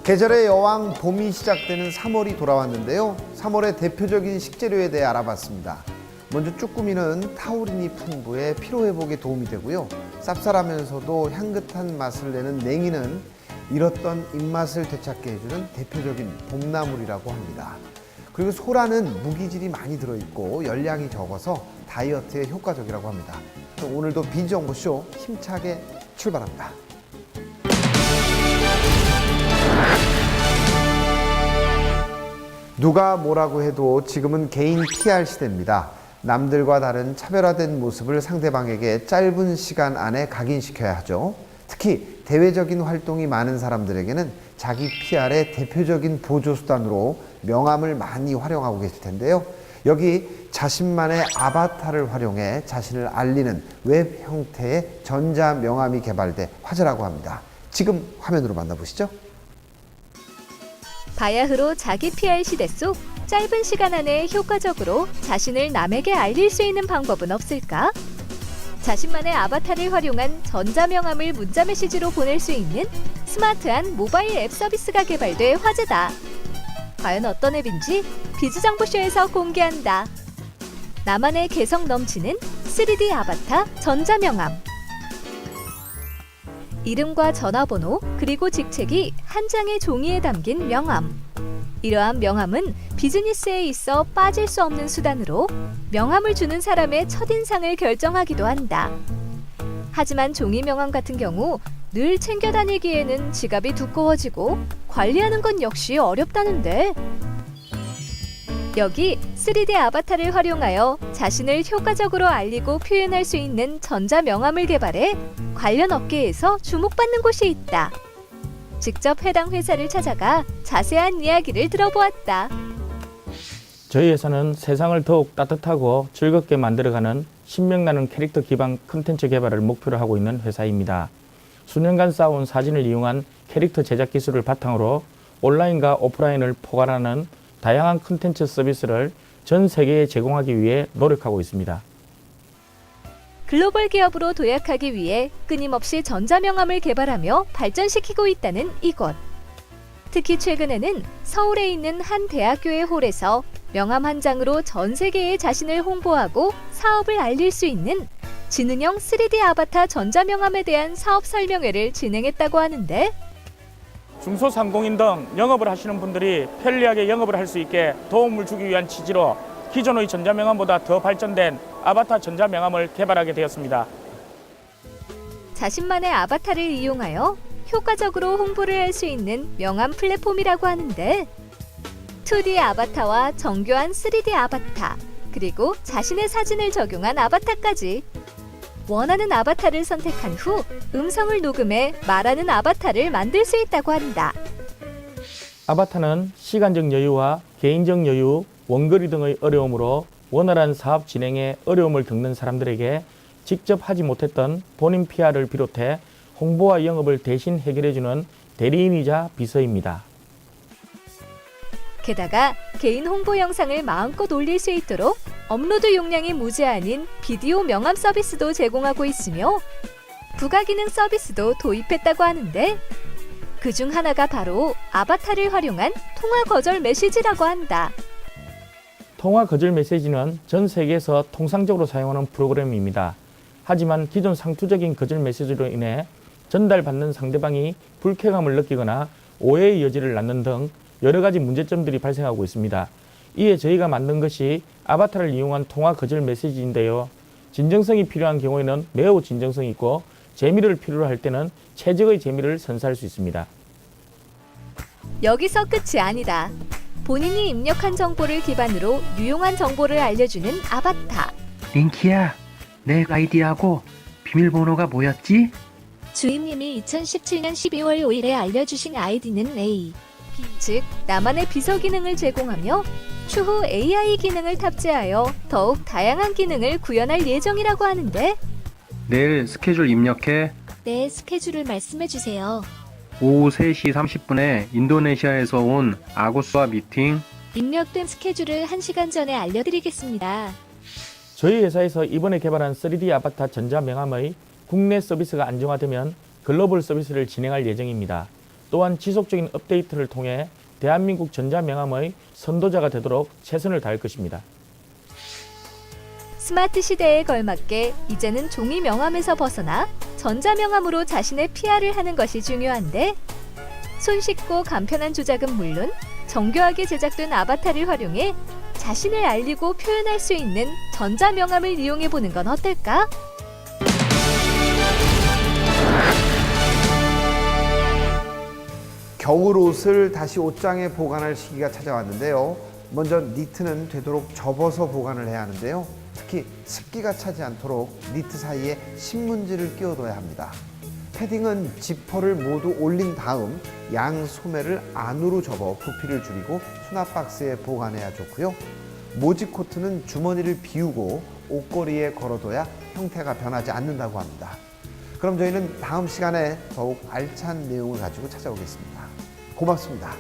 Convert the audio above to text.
계절의 여왕 봄이 시작되는 3월이 돌아왔는데요. 3월의 대표적인 식재료에 대해 알아봤습니다. 먼저 쭈꾸미는 타우린이 풍부해 피로회복에 도움이 되고요. 쌉쌀하면서도 향긋한 맛을 내는 냉이는 잃었던 입맛을 되찾게 해주는 대표적인 봄나물이라고 합니다. 그리고 소라는 무기질이 많이 들어있고 열량이 적어서 다이어트에 효과적이라고 합니다. 오늘도 빈정보쇼 힘차게 출발합니다. 누가 뭐라고 해도 지금은 개인 PR 시대입니다. 남들과 다른 차별화된 모습을 상대방에게 짧은 시간 안에 각인시켜야 하죠. 특히 대외적인 활동이 많은 사람들에게는 자기 PR의 대표적인 보조수단으로 명함을 많이 활용하고 계실 텐데요. 여기 자신만의 아바타를 활용해 자신을 알리는 웹 형태의 전자 명함이 개발돼 화제라고 합니다. 지금 화면으로 만나보시죠. 바야흐로 자기 PR 시대 속 짧은 시간 안에 효과적으로 자신을 남에게 알릴 수 있는 방법은 없을까? 자신만의 아바타를 활용한 전자명함을 문자 메시지로 보낼 수 있는 스마트한 모바일 앱 서비스가 개발돼 화제다. 과연 어떤 앱인지 비즈정보쇼에서 공개한다. 나만의 개성 넘치는 3D 아바타 전자명함. 이름과 전화번호 그리고 직책이 한 장의 종이에 담긴 명함. 이러한 명함은 비즈니스에 있어 빠질 수 없는 수단으로 명함을 주는 사람의 첫인상을 결정하기도 한다. 하지만 종이 명함 같은 경우 늘 챙겨 다니기에는 지갑이 두꺼워지고 관리하는 건 역시 어렵다는데. 여기 3D 아바타를 활용하여 자신을 효과적으로 알리고 표현할 수 있는 전자명함을 개발해 관련 업계에서 주목받는 곳이 있다. 직접 해당 회사를 찾아가 자세한 이야기를 들어보았다. 저희 회사는 세상을 더욱 따뜻하고 즐겁게 만들어가는 신명나는 캐릭터 기반 콘텐츠 개발을 목표로 하고 있는 회사입니다. 수년간 쌓아온 사진을 이용한 캐릭터 제작 기술을 바탕으로 온라인과 오프라인을 포괄하는 다양한 콘텐츠 서비스를 전 세계에 제공하기 위해 노력하고 있습니다. 글로벌 기업으로 도약하기 위해 끊임없이 전자명함을 개발하며 발전시키고 있다는 이곳. 특히 최근에는 서울에 있는 한 대학교의 홀에서 명함 한 장으로 전 세계에 자신을 홍보하고 사업을 알릴 수 있는 지능형 3D 아바타 전자명함에 대한 사업 설명회를 진행했다고 하는데, 중소상공인 등 영업을 하시는 분들이 편리하게 영업을 할 수 있게 도움을 주기 위한 취지로 기존의 전자명함보다 더 발전된 아바타 전자명함을 개발하게 되었습니다. 자신만의 아바타를 이용하여 효과적으로 홍보를 할 수 있는 명함 플랫폼이라고 하는데, 2D 아바타와 정교한 3D 아바타, 그리고 자신의 사진을 적용한 아바타까지. 원하는 아바타를 선택한 후 음성을 녹음해 말하는 아바타를 만들 수 있다고 한다. 아바타는 시간적 여유와 개인적 여유, 원거리 등의 어려움으로 원활한 사업 진행에 어려움을 겪는 사람들에게 직접 하지 못했던 본인 PR을 비롯해 홍보와 영업을 대신 해결해주는 대리인이자 비서입니다. 게다가 개인 홍보 영상을 마음껏 올릴 수 있도록 업로드 용량이 무제한인 비디오 명함 서비스도 제공하고 있으며 부가 기능 서비스도 도입했다고 하는데, 그중 하나가 바로 아바타를 활용한 통화 거절 메시지라고 한다. 통화 거절 메시지는 전 세계에서 통상적으로 사용하는 프로그램입니다. 하지만 기존 상투적인 거절 메시지로 인해 전달받는 상대방이 불쾌감을 느끼거나 오해의 여지를 낳는 등 여러 가지 문제점들이 발생하고 있습니다. 이에 저희가 만든 것이 아바타를 이용한 통화 거절 메시지인데요. 진정성이 필요한 경우에는 매우 진정성이 있고 재미를 필요로 할 때는 최적의 재미를 선사할 수 있습니다. 여기서 끝이 아니다. 본인이 입력한 정보를 기반으로 유용한 정보를 알려주는 아바타. 링키야, 내 아이디하고 비밀번호가 뭐였지? 주임님이 2017년 12월 5일에 알려주신 아이디는 A. 즉, 나만의 비서 기능을 제공하며 추후 AI 기능을 탑재하여 더욱 다양한 기능을 구현할 예정이라고 하는데, 내일 스케줄 입력해. 네, 스케줄을 말씀해주세요. 오후 3시 30분에 인도네시아에서 온 아고스와 미팅. 입력된 스케줄을 1시간 전에 알려드리겠습니다. 저희 회사에서 이번에 개발한 3D 아바타 전자명함의 국내 서비스가 안정화되면 글로벌 서비스를 진행할 예정입니다. 또한 지속적인 업데이트를 통해 대한민국 전자명함의 선도자가 되도록 최선을 다할 것입니다. 스마트 시대에 걸맞게 이제는 종이 명함에서 벗어나 전자명함으로 자신의 PR을 하는 것이 중요한데, 손쉽고 간편한 조작은 물론 정교하게 제작된 아바타를 활용해 자신을 알리고 표현할 수 있는 전자명함을 이용해 보는 건 어떨까? 겨울 옷을 다시 옷장에 보관할 시기가 찾아왔는데요. 먼저 니트는 되도록 접어서 보관을 해야 하는데요. 특히 습기가 차지 않도록 니트 사이에 신문지를 끼워둬야 합니다. 패딩은 지퍼를 모두 올린 다음 양 소매를 안으로 접어 부피를 줄이고 수납 박스에 보관해야 좋고요. 모직 코트는 주머니를 비우고 옷걸이에 걸어둬야 형태가 변하지 않는다고 합니다. 그럼 저희는 다음 시간에 더욱 알찬 내용을 가지고 찾아오겠습니다. 고맙습니다.